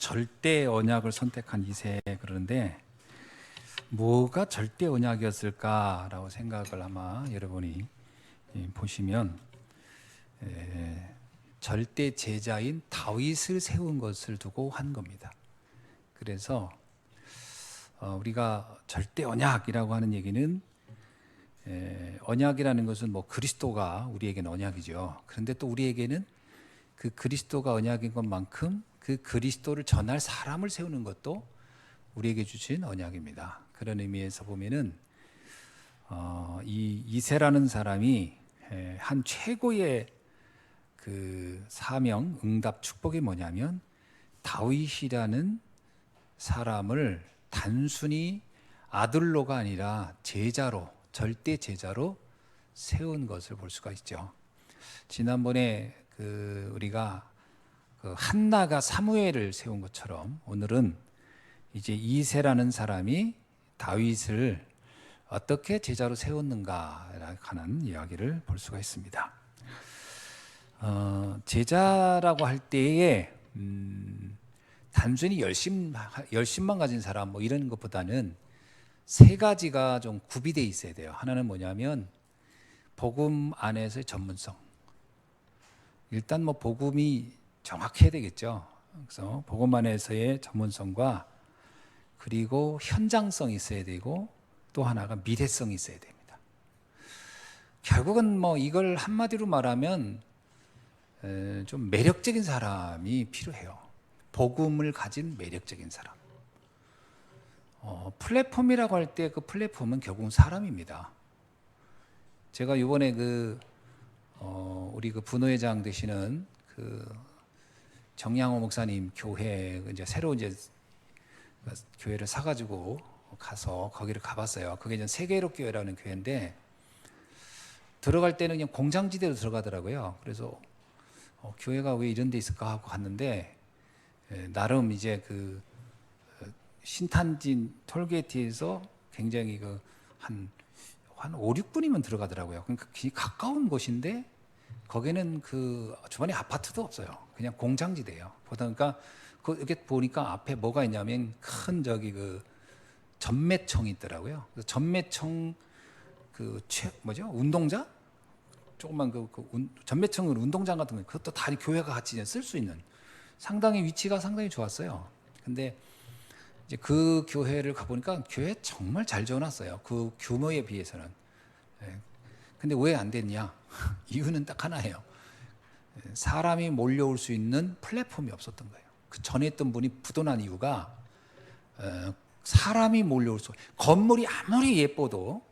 절대 언약을 선택한 2세 그러는데 뭐가 절대 언약이었을까라고 생각을 아마 여러분이 보시면 절대 제자인 다윗을 세운 것을 두고 한 겁니다. 그래서 우리가 절대 언약이라고 하는 얘기는 언약이라는 것은 뭐 그리스도가 우리에게는 언약이죠. 그런데 또 우리에게는 그 그리스도가 언약인 것만큼 그 그리스도를 전할 사람을 세우는 것도 우리에게 주신 언약입니다. 그런 의미에서 보면은 이 이새라는 사람이 한 최고의 그 사명, 응답, 축복이 뭐냐면 다윗이라는 사람을 단순히 아들로가 아니라 제자로, 절대 제자로 세운 것을 볼 수가 있죠. 지난번에 우리가 한나가 사무엘을 세운 것처럼 오늘은 이제 이새라는 사람이 다윗을 어떻게 제자로 세웠는가 하는 이야기를 볼 수가 있습니다. 제자라고 할 때에 단순히 열심만 가진 사람 뭐 이런 것보다는 세 가지가 좀 구비되어 있어야 돼요. 하나는 뭐냐면 복음 안에서의 전문성. 일단 뭐 복음이 정확해야 되겠죠. 그래서 복음 안에서의 전문성과 그리고 현장성이 있어야 되고 또 하나가 미래성이 있어야 됩니다. 결국은 뭐 이걸 한마디로 말하면 좀 매력적인 사람이 필요해요. 복음을 가진 매력적인 사람. 플랫폼이라고 할 때 그 플랫폼은 결국은 사람입니다. 제가 이번에 우리 분회장 되시는 정양호 목사님 교회 이제 새로 이제 교회를 사가지고 가서 거기를 가봤어요. 그게 이제 세계로 교회라는 교회인데 들어갈 때는 그냥 공장지대로 들어가더라고요. 그래서 교회가 왜 이런 데 있을까 하고 갔는데 나름 이제 신탄진 톨게이트에서 굉장히 한 5, 6분이면 들어가더라고요. 그러니까 가까운 곳인데 거기는 주변에 아파트도 없어요. 그냥 공장지대예요. 그러니까 이렇게 보니까 앞에 뭐가 있냐면 큰 전매청이 있더라고요. 그래서 전매청 운동장? 조그만 전매청은 운동장 같은 거 그것도 다 교회가 같이 쓸 수 있는 상당히 위치가 상당히 좋았어요. 근데 이제 그 교회를 가보니까 교회 정말 잘 지어놨어요. 그 규모에 비해서는. 근데 왜 안 됐냐? 이유는 딱 하나예요. 사람이 몰려올 수 있는 플랫폼이 없었던 거예요. 그 전에 있던 분이 부도난 이유가 사람이 몰려올 수, 건물이 아무리 예뻐도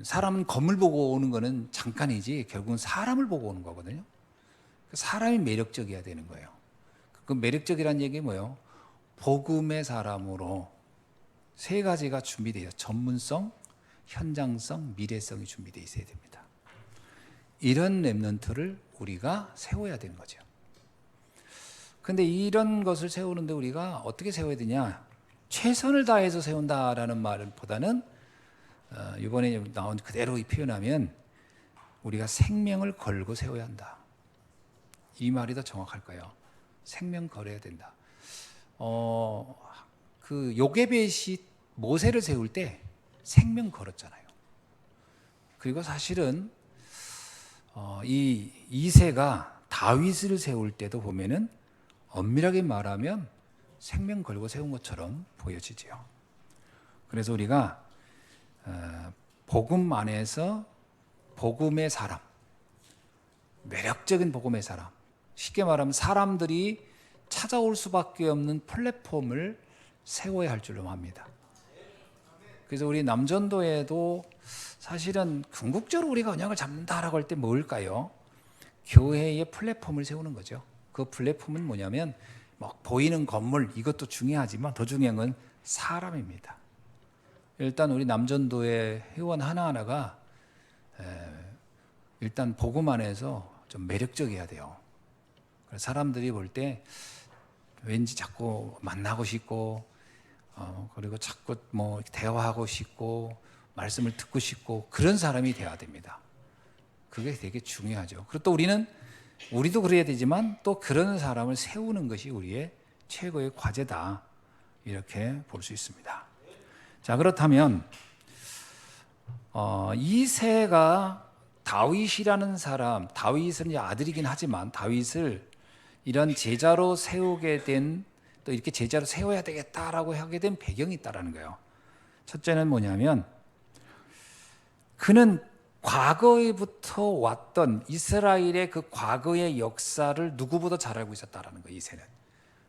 사람은 건물 보고 오는 거는 잠깐이지 결국은 사람을 보고 오는 거거든요. 사람이 매력적이어야 되는 거예요. 그 매력적이라는 얘기 뭐예요? 복음의 사람으로 세 가지가 준비되어 전문성, 현장성, 미래성이 준비되어 있어야 됩니다. 이런 랩런트를 우리가 세워야 되는 거죠. 근데 이런 것을 세우는데 우리가 어떻게 세워야 되냐? 최선을 다해서 세운다라는 말보다는 이번에 나온 그대로 표현하면 우리가 생명을 걸고 세워야 한다. 이 말이 더 정확할 거예요. 생명 걸어야 된다. 요게벳이 모세를 세울 때 생명 걸었잖아요. 그리고 사실은 이 이새가 다윗을 세울 때도 보면은 엄밀하게 말하면 생명 걸고 세운 것처럼 보여지지요. 그래서 우리가 복음 안에서 복음의 사람, 매력적인 복음의 사람, 쉽게 말하면 사람들이 찾아올 수밖에 없는 플랫폼을 세워야 할 줄로 압니다. 그래서 우리 남전도에도 사실은 궁극적으로 우리가 언약을 잡는다라고 할 때 뭘까요? 교회의 플랫폼을 세우는 거죠. 그 플랫폼은 뭐냐면 보이는 건물 이것도 중요하지만 더 중요한 건 사람입니다. 일단 우리 남전도의 회원 하나하나가 일단 복음 안에서 좀 매력적이어야 돼요. 사람들이 볼 때 왠지 자꾸 만나고 싶고 그리고 자꾸 대화하고 싶고 말씀을 듣고 싶고 그런 사람이 돼야 됩니다. 그게 되게 중요하죠. 그리고 또 우리도 그래야 되지만 또 그런 사람을 세우는 것이 우리의 최고의 과제다, 이렇게 볼 수 있습니다. 자, 그렇다면 이새가 다윗이라는 사람, 다윗은 이제 아들이긴 하지만 다윗을 이런 제자로 세우게 된, 또 이렇게 제자로 세워야 되겠다라고 하게 된 배경이 있다라는 거예요. 첫째는 뭐냐면 그는 과거에부터 왔던 이스라엘의 그 과거의 역사를 누구보다 잘 알고 있었다라는 거예요. 이새는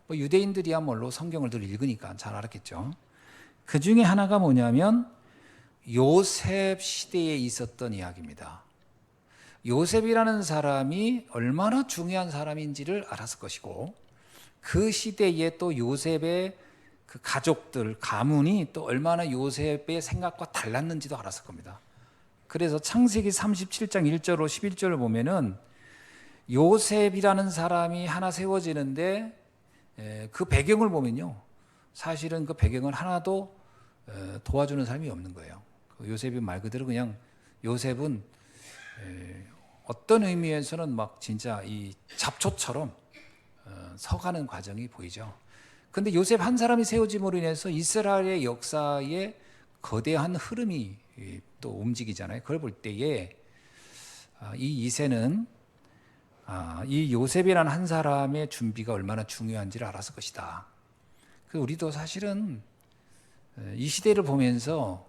뭐 유대인들이야말로 성경을 늘 읽으니까 잘 알았겠죠. 그 중에 하나가 뭐냐면 요셉 시대에 있었던 이야기입니다. 요셉이라는 사람이 얼마나 중요한 사람인지를 알았을 것이고, 그 시대에 또 요셉의 그 가족들, 가문이 또 얼마나 요셉의 생각과 달랐는지도 알았을 겁니다. 그래서 창세기 37장 1절로 11절을 보면은 요셉이라는 사람이 하나 세워지는데 그 배경을 보면요, 사실은 그 배경을 하나도 도와주는 사람이 없는 거예요. 요셉이 말 그대로 그냥 요셉은 어떤 의미에서는 막 진짜 이 잡초처럼 서가는 과정이 보이죠. 그런데 요셉 한 사람이 세워짐으로 인해서 이스라엘의 역사에 거대한 흐름이 또 움직이잖아요. 그걸 볼 때에 이 이새는 이 요셉이라는 한 사람의 준비가 얼마나 중요한지를 알았을 것이다. 우리도 사실은 이 시대를 보면서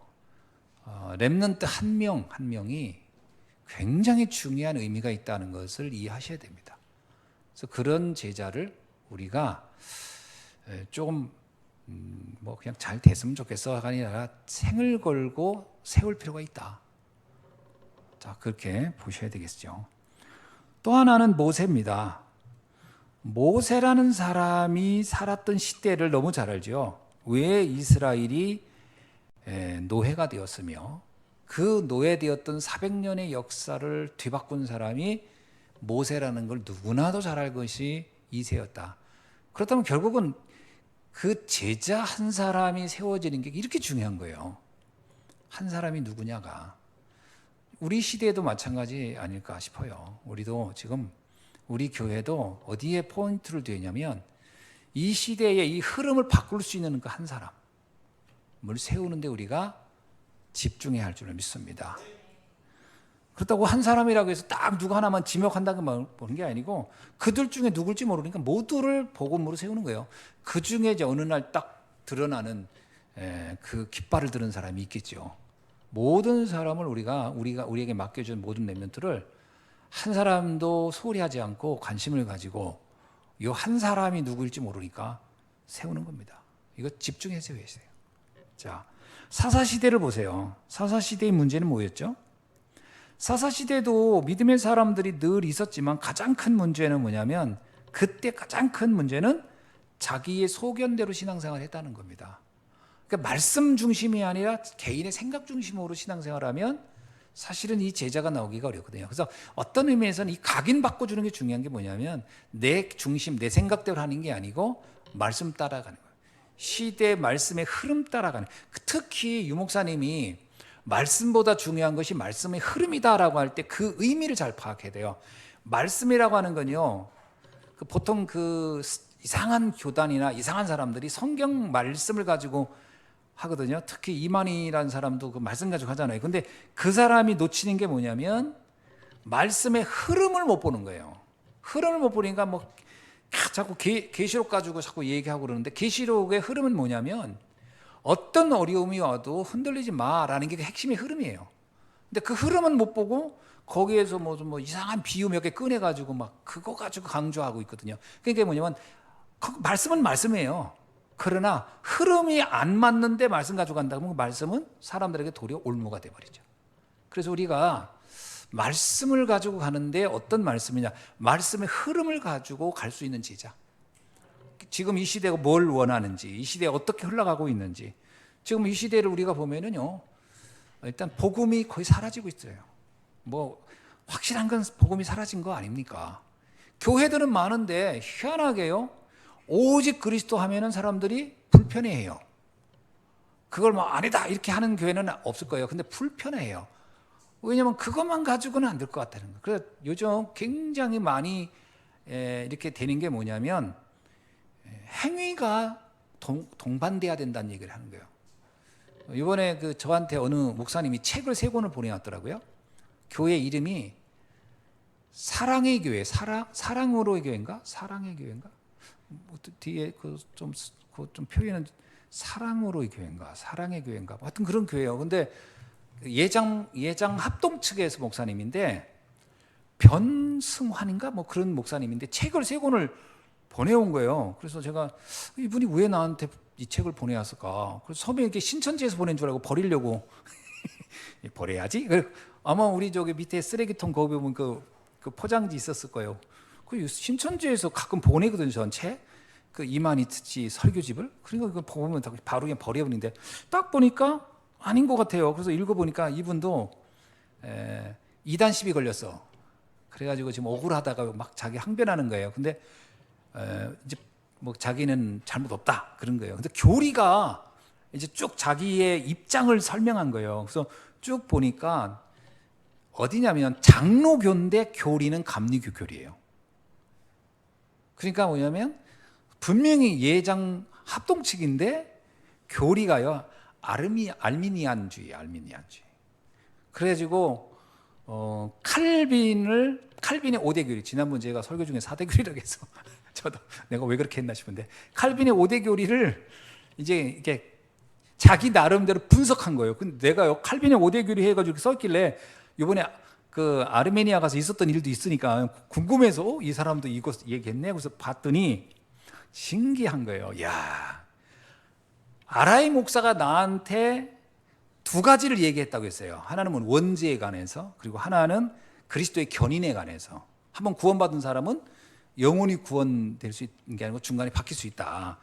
렘넌트 한 명 한 명이 굉장히 중요한 의미가 있다는 것을 이해하셔야 됩니다. 그래서 그런 제자를 우리가 조금 뭐 그냥 잘 됐으면 좋겠어가 아니라 생을 걸고 세울 필요가 있다. 자, 그렇게 보셔야 되겠죠. 또 하나는 모세입니다. 모세라는 사람이 살았던 시대를 너무 잘 알죠. 왜 이스라엘이 노예가 되었으며 그 노예되었던 400년의 역사를 뒤바꾼 사람이 모세라는 걸 누구나도 잘 알 것이 이새였다. 그렇다면 결국은 그 제자 한 사람이 세워지는 게 이렇게 중요한 거예요. 한 사람이 누구냐가. 우리 시대에도 마찬가지 아닐까 싶어요. 우리도 지금 우리 교회도 어디에 포인트를 두냐면 이 시대의 이 흐름을 바꿀 수 있는 그 한 사람을 세우는데 우리가 집중해야 할 줄을 믿습니다. 그렇다고 한 사람이라고 해서 딱 누구 하나만 지목한다고 보는 게 아니고 그들 중에 누굴지 모르니까 모두를 복음으로 세우는 거예요. 그 중에 이제 어느 날 딱 드러나는 그 깃발을 들은 사람이 있겠죠. 모든 사람을 우리에게 맡겨준 모든 렘넌트를 한 사람도 소홀히 하지 않고 관심을 가지고 이 한 사람이 누구일지 모르니까 세우는 겁니다. 이거 집중해서 해야 돼요. 자, 사사시대를 보세요. 사사시대의 문제는 뭐였죠? 사사시대도 믿음의 사람들이 늘 있었지만 가장 큰 문제는 뭐냐면 그때 가장 큰 문제는 자기의 소견대로 신앙생활을 했다는 겁니다. 그러니까 말씀 중심이 아니라 개인의 생각 중심으로 신앙생활하면 사실은 이 제자가 나오기가 어렵거든요. 그래서 어떤 의미에서는 이 각인 바꿔주는 게 중요한 게 뭐냐면 내 중심, 내 생각대로 하는 게 아니고 말씀 따라가는 거예요. 시대 말씀의 흐름 따라가는. 특히 유 목사님이 말씀보다 중요한 것이 말씀의 흐름이다라고 할 때 그 의미를 잘 파악해야 돼요. 말씀이라고 하는 건요, 보통 그 이상한 교단이나 이상한 사람들이 성경 말씀을 가지고 하거든요. 특히 이만희라는 사람도 그 말씀 가지고 하잖아요. 근데 그 사람이 놓치는 게 뭐냐면 말씀의 흐름을 못 보는 거예요. 흐름을 못 보니까 뭐 자꾸 계시록 가지고 자꾸 얘기하고 그러는데 계시록의 흐름은 뭐냐면 어떤 어려움이 와도 흔들리지 마라는 게 핵심의 흐름이에요. 근데 그 흐름은 못 보고 거기에서 뭐 이상한 비유 몇 개 꺼내가지고 막 그거 가지고 강조하고 있거든요. 그러니까 뭐냐면 그 말씀은 말씀이에요. 그러나 흐름이 안 맞는데 말씀 가지고 간다면 그 말씀은 사람들에게 도리어 올무가 돼버리죠. 그래서 우리가 말씀을 가지고 가는데 어떤 말씀이냐, 말씀의 흐름을 가지고 갈 수 있는 제자. 지금 이 시대가 뭘 원하는지, 이 시대에 어떻게 흘러가고 있는지. 지금 이 시대를 우리가 보면은요, 일단 복음이 거의 사라지고 있어요. 뭐 확실한 건 복음이 사라진 거 아닙니까? 교회들은 많은데 희한하게요, 오직 그리스도 하면은 사람들이 불편해해요. 그걸 뭐 아니다 이렇게 하는 교회는 없을 거예요. 근데 불편해해요. 왜냐하면 그것만 가지고는 안 될 것 같다는 거예요. 그래서 요즘 굉장히 많이 이렇게 되는 게 뭐냐면 행위가 동반돼야 된다는 얘기를 하는 거예요. 이번에 저한테 어느 목사님이 책을 3권을 보내왔더라고요. 교회 이름이 사랑의 교회, 사랑으로의 교회인가? 사랑의 교회인가? 뒤에 좀 표현은 사랑으로의 교회인가? 사랑의 교회인가? 하여튼 그런 교회예요. 근데 예장 합동 측에서 목사님인데 변승환인가? 뭐 그런 목사님인데 책을 3권을 보내온 거예요. 그래서 제가 이분이 왜 나한테 이 책을 보내왔을까? 그래서 처음에 이렇게 신천지에서 보낸 줄 알고 버리려고 버려야지. 아마 우리 저기 밑에 쓰레기통 거기 보면 그 포장지 있었을 거예요. 그 신천지에서 가끔 보내거든요, 전 책. 그 이만희트치 설교집을. 그러니까 그거 보면 바로 그냥 버려버리는데 딱 보니까 아닌 것 같아요. 그래서 읽어보니까 이분도 이단 시비 걸렸어. 그래가지고 지금 억울하다가 막 자기 항변하는 거예요. 근데 이제 뭐 자기는 잘못 없다 그런 거예요. 근데 교리가 이제 쭉 자기의 입장을 설명한 거예요. 그래서 쭉 보니까 어디냐면 장로교인데 교리는 감리교 교리예요. 그러니까 뭐냐면 분명히 예장 합동측인데 교리가요 알미니안주의. 그래가지고 칼빈의 5대 교리, 지난번 제가 설교 중에 4대 교리라고 해서 저도 내가 왜 그렇게 했나 싶은데 칼빈의 5대 교리를 이제 이렇게 자기 나름대로 분석한 거예요. 근데 내가요 칼빈의 5대 교리 해가지고 썼길래 이번에 그 아르메니아 가서 있었던 일도 있으니까 궁금해서 이 사람도 이거 얘기했네. 그래서 봤더니 신기한 거예요. 야, 아라이 목사가 나한테 2가지를 얘기했다고 했어요. 하나는 원죄에 관해서, 그리고 하나는 그리스도의 견인에 관해서. 한번 구원받은 사람은 영원히 구원될 수 있는 게 아니고 중간에 바뀔 수 있다.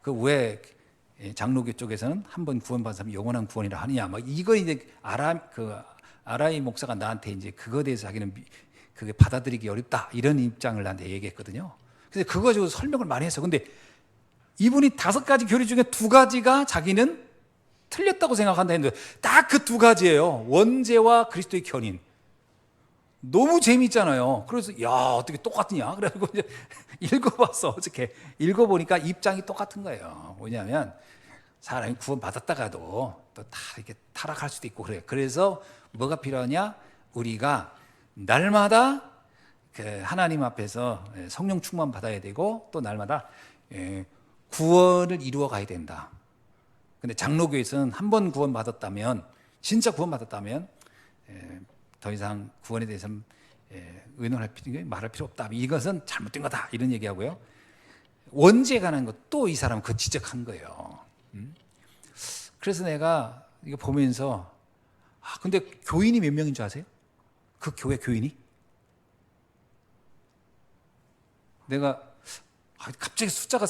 그 왜 장로교 쪽에서는 한번 구원받은 사람이 영원한 구원이라 하느냐. 막 이거 이제 아라이 목사가 나한테 이제 그거에 대해서 자기는 그게 받아들이기 어렵다 이런 입장을 나한테 얘기했거든요. 근데 그거 가지고 설명을 많이 했어. 근데 이분이 5가지 교리 중에 2가지가 자기는 틀렸다고 생각한다 했는데 딱 그 2가지예요. 원죄와 그리스도의 견인. 너무 재미있잖아요. 그래서 야 어떻게 똑같냐? 그래가지고 이제 읽어봤어. 어저께 읽어보니까 입장이 똑같은 거예요. 뭐냐면 사람이 구원 받았다가도 또 다 이렇게 타락할 수도 있고 그래요. 그래서 뭐가 필요하냐? 우리가 날마다 하나님 앞에서 성령 충만 받아야 되고 또 날마다 구원을 이루어 가야 된다. 근데 장로교에서는 한 번 구원 받았다면, 진짜 구원 받았다면 더 이상 구원에 대해서는 의논할 필요, 말할 필요 없다. 이것은 잘못된 거다. 이런 얘기하고요. 원죄에 관한 것도 이 사람은 그 지적한 거예요. 그래서 내가 이거 보면서 근데 교인이 몇 명인 줄 아세요? 그 교회 교인이? 내가 갑자기 숫자가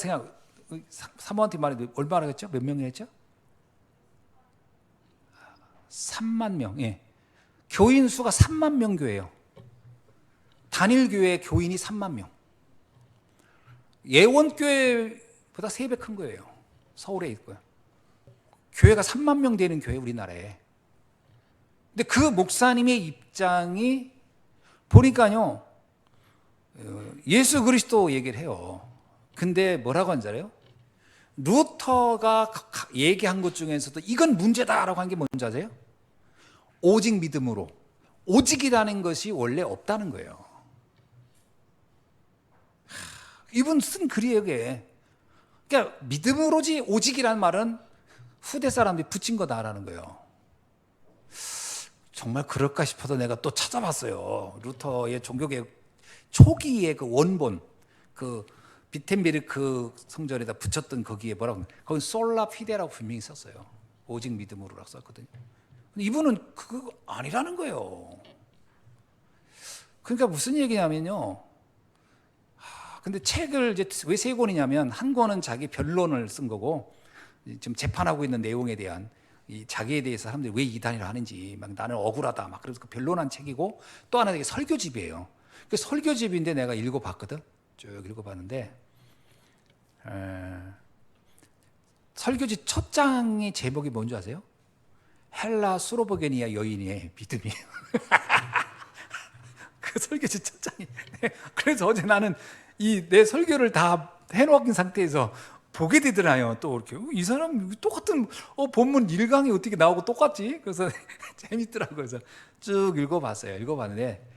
사모한테 말해도 얼마나 했죠? 몇 명이 했죠? 3만 명. 예. 교인 수가 3만 명 교회예요. 단일 교회 교인이 3만 명. 예원교회보다 3배 큰 거예요. 서울에 있고요. 교회가 3만 명 되는 교회 우리나라에. 근데 그 목사님의 입장이 보니까요. 예수 그리스도 얘기를 해요. 근데 뭐라고 하는지 알아요? 루터가 얘기한 것 중에서도 이건 문제다라고 한 게 뭔지 아세요? 오직 믿음으로. 오직이라는 것이 원래 없다는 거예요. 이분 쓴 글이에요, 이게. 그러니까 믿음으로지 오직이라는 말은 후대 사람들이 붙인 거다라는 거예요. 정말 그럴까 싶어서 내가 또 찾아봤어요. 루터의 종교개혁 초기의 그 원본, 그 비텐베르크 성전에다 붙였던 거기에 뭐라고, 거기 솔라 피데라고 분명히 썼어요. 오직 믿음으로라고 썼거든요. 근데 이분은 그거 아니라는 거예요. 그러니까 무슨 얘기냐면요. 근데 책을 이제 왜 3권이냐면 한 권은 자기 변론을 쓴 거고 지금 재판하고 있는 내용에 대한 이 자기에 대해서 사람들이 왜 이단이라 하는지 막 나는 억울하다 막 그래서 그 변론한 책이고 또 하나 이게 설교집이에요. 그 설교집인데 내가 읽어봤거든. 쭉 읽어봤는데 설교집 첫 장의 제목이 뭔지 아세요? 헬라 수로보게니아 여인의 믿음이에요. 그 설교집 첫 장이. 그래서 어제 나는 이 내 설교를 다 해놓은 상태에서 보게 되더라요. 또 이렇게 이 사람 똑같은 본문 1강이 어떻게 나오고 똑같지? 그래서 재밌더라고요. 그래서 쭉 읽어봤어요. 읽어봤는데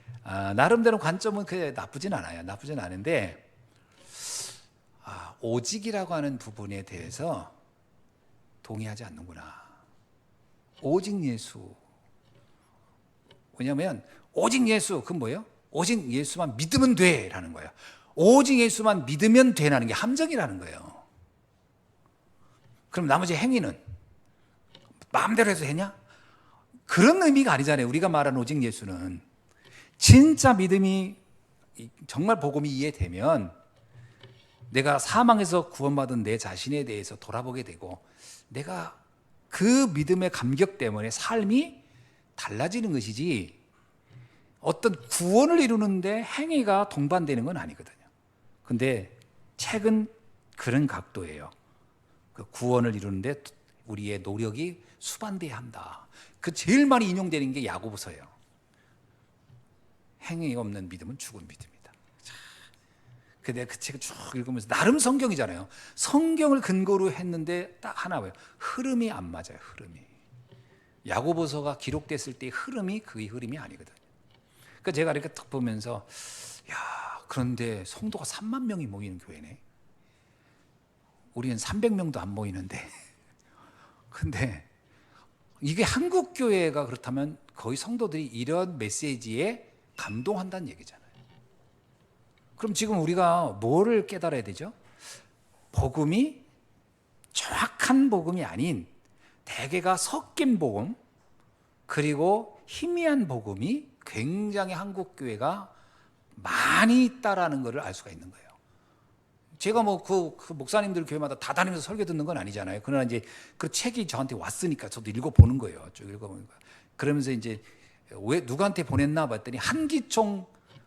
나름대로 관점은 그게 나쁘진 않아요. 나쁘진 않은데 오직이라고 하는 부분에 대해서 동의하지 않는구나. 오직 예수. 왜냐하면 오직 예수 그건 뭐예요? 오직 예수만 믿으면 돼라는 거예요. 오직 예수만 믿으면 돼라는 게 함정이라는 거예요. 그럼 나머지 행위는 마음대로 해서 되냐? 그런 의미가 아니잖아요. 우리가 말하는 오직 예수는 진짜 믿음이 정말 복음이 이해되면 내가 사망에서 구원받은 내 자신에 대해서 돌아보게 되고 내가 그 믿음의 감격 때문에 삶이 달라지는 것이지 어떤 구원을 이루는데 행위가 동반되는 건 아니거든요. 근데 책은 그런 각도예요. 그 구원을 이루는데 우리의 노력이 수반돼야 한다. 그 제일 많이 인용되는 게 야고보서예요. 행위가 없는 믿음은 죽은 믿음이다. 근데 그 책을 쭉 읽으면서 나름 성경이잖아요. 성경을 근거로 했는데 딱 하나 봐요. 흐름이 안 맞아요. 흐름이. 야고보서가 기록됐을 때의 흐름이 그의 흐름이 아니거든요. 그러니까 제가 이렇게 딱 보면서 그런데 성도가 3만 명이 모이는 교회네. 우리는 300명도 안 모이는데 근데 이게 한국 교회가 그렇다면 거의 성도들이 이런 메시지에 감동한다는 얘기잖아요. 그럼 지금 우리가 뭐를 깨달아야 되죠? 복음이 정확한 복음이 아닌 대개가 섞인 복음 그리고 희미한 복음이 굉장히 한국 교회가 많이 있다라는 것을 알 수가 있는 거예요. 제가 뭐 그 목사님들 교회마다 다 다니면서 설교 듣는 건 아니잖아요. 그러나 이제 그 책이 저한테 왔으니까 저도 읽어보는 거예요. 쭉 읽어보니까 그러면서 이제 왜 누구한테 보냈나 봤더니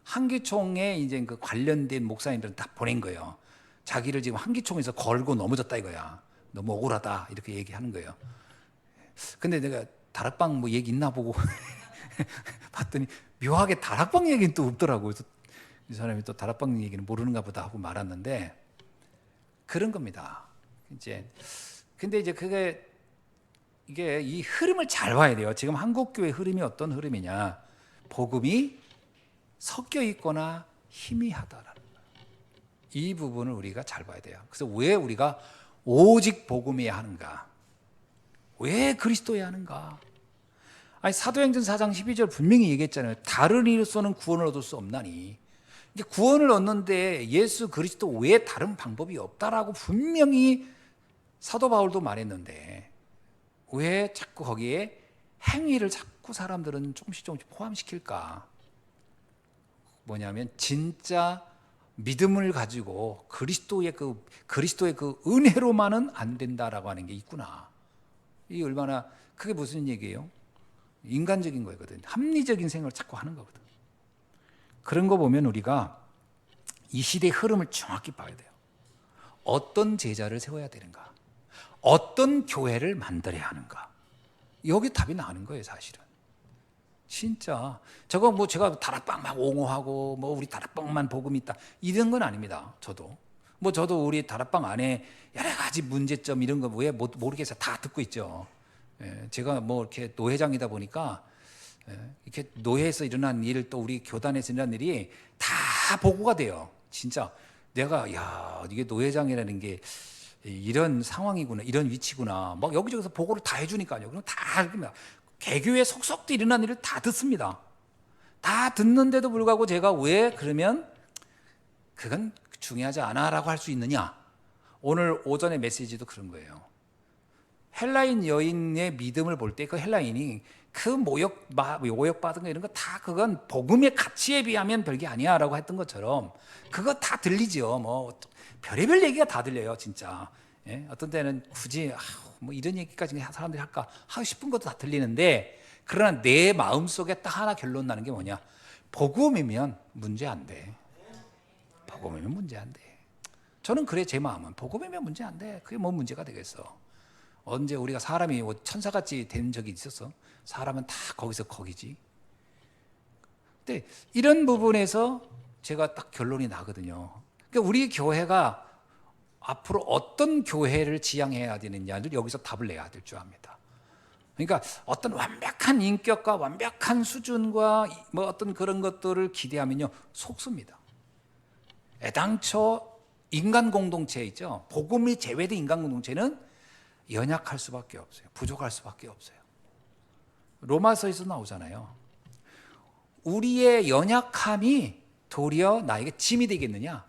한기총에 이제 그 관련된 목사님들은 다 보낸 거예요. 자기를 지금 한기총에서 걸고 넘어졌다 이거야. 너무 억울하다 이렇게 얘기하는 거예요. 근데 내가 다락방 뭐 얘기 있나 보고 봤더니 묘하게 다락방 얘기는 또 없더라고요. 그래서 이 사람이 또 다락방 얘기는 모르는가 보다 하고 말았는데 그런 겁니다. 이제 근데 이제 이게 이 흐름을 잘 봐야 돼요. 지금 한국 교회 흐름이 어떤 흐름이냐? 복음이 섞여 있거나 희미하다라는 거예요. 이 부분을 우리가 잘 봐야 돼요. 그래서 왜 우리가 오직 복음이어야 하는가? 왜 그리스도여야 하는가? 아니 사도행전 4장 12절 분명히 얘기했잖아요. 다른 이로서는 구원을 얻을 수 없나니. 구원을 얻는데 예수 그리스도 외에 다른 방법이 없다라고 분명히 사도 바울도 말했는데 왜 자꾸 거기에 행위를 자꾸 사람들은 조금씩 포함시킬까? 뭐냐면 진짜 믿음을 가지고 그리스도의 그 은혜로만은 안 된다라고 하는 게 있구나. 이 얼마나 그게 무슨 얘기예요? 인간적인 거거든. 합리적인 생각을 자꾸 하는 거거든. 그런 거 보면 우리가 이 시대의 흐름을 정확히 봐야 돼요. 어떤 제자를 세워야 되는가? 어떤 교회를 만들어야 하는가? 여기 답이 나오는 거예요, 사실은. 진짜 저거 뭐 제가 다락방 막 옹호하고 뭐 우리 다락방만 복음이 있다 이런 건 아닙니다. 저도 우리 다락방 안에 여러 가지 문제점 이런 거 왜 모르겠어요. 다 듣고 있죠. 제가 뭐 이렇게 노회장이다 보니까 이렇게 노회에서 일어난 일 또 우리 교단에서 일어난 일이 다 보고가 돼요. 진짜 내가 이게 노회장이라는 게 이런 상황이구나, 이런 위치구나. 막 여기저기서 보고를 다 해주니까요. 그럼 다 알겠습니다. 개교에 속속도 일어난 일을 다 듣습니다. 다 듣는데도 불구하고 제가 왜 그러면 그건 중요하지 않아라고 할 수 있느냐? 오늘 오전의 메시지도 그런 거예요. 헬라인 여인의 믿음을 볼 때 그 헬라인이 그 모욕받은 거 이런 거 다 그건 복음의 가치에 비하면 별게 아니야라고 했던 것처럼 그거 다 들리죠. 뭐 별의별 얘기가 다 들려요, 진짜. 어떤 때는 굳이 뭐 이런 얘기까지 사람들이 할까 하고 싶은 것도 다 들리는데 그러나 내 마음속에 딱 하나 결론 나는 게 뭐냐? 복음이면 문제 안 돼. 복음이면 문제 안 돼. 저는 그래 제 마음은 복음이면 문제 안 돼. 그게 뭔 문제가 되겠어. 언제 우리가 사람이 천사같이 된 적이 있었어? 사람은 다 거기서 거기지. 근데 이런 부분에서 제가 딱 결론이 나거든요. 그러니까 우리 교회가 앞으로 어떤 교회를 지향해야 되느냐를 여기서 답을 내야 될 줄 압니다. 그러니까 어떤 완벽한 인격과 완벽한 수준과 뭐 어떤 그런 것들을 기대하면요 속습니다. 애당초 인간 공동체 있죠. 복음이 제외된 인간 공동체는 연약할 수밖에 없어요. 부족할 수밖에 없어요. 로마서에서 나오잖아요. 우리의 연약함이 도리어 나에게 짐이 되겠느냐?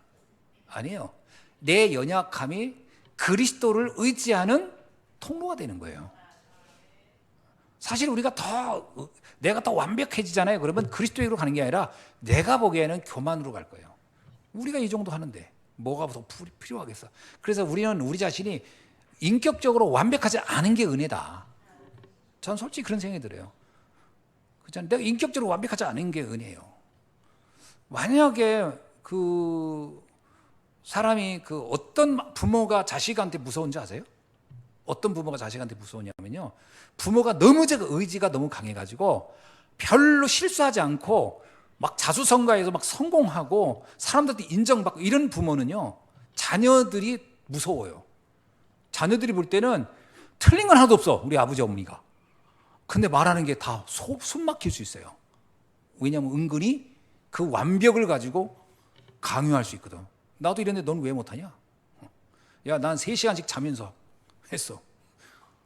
아니에요. 내 연약함이 그리스도를 의지하는 통로가 되는 거예요. 사실 내가 더 완벽해지잖아요. 그러면 그리스도에게로 가는 게 아니라 내가 보기에는 교만으로 갈 거예요. 우리가 이 정도 하는데 뭐가 더 필요하겠어. 그래서 우리는 우리 자신이 인격적으로 완벽하지 않은 게 은혜다. 전 솔직히 그런 생각이 들어요. 그렇잖아요. 내가 인격적으로 완벽하지 않은 게 은혜예요. 만약에 사람이 어떤 부모가 자식한테 무서운지 아세요? 어떤 부모가 자식한테 무서우냐면요. 부모가 너무 의지가 너무 강해가지고 별로 실수하지 않고 막 자수성가해서 막 성공하고 사람들한테 인정받고 이런 부모는요. 자녀들이 무서워요. 자녀들이 볼 때는 틀린 건 하나도 없어. 우리 아버지 어머니가. 근데 말하는 게 다 숨 막힐 수 있어요. 왜냐하면 은근히 그 완벽을 가지고 강요할 수 있거든. 나도 이랬는데 넌 왜 못하냐? 야, 난 3시간씩 자면서 했어.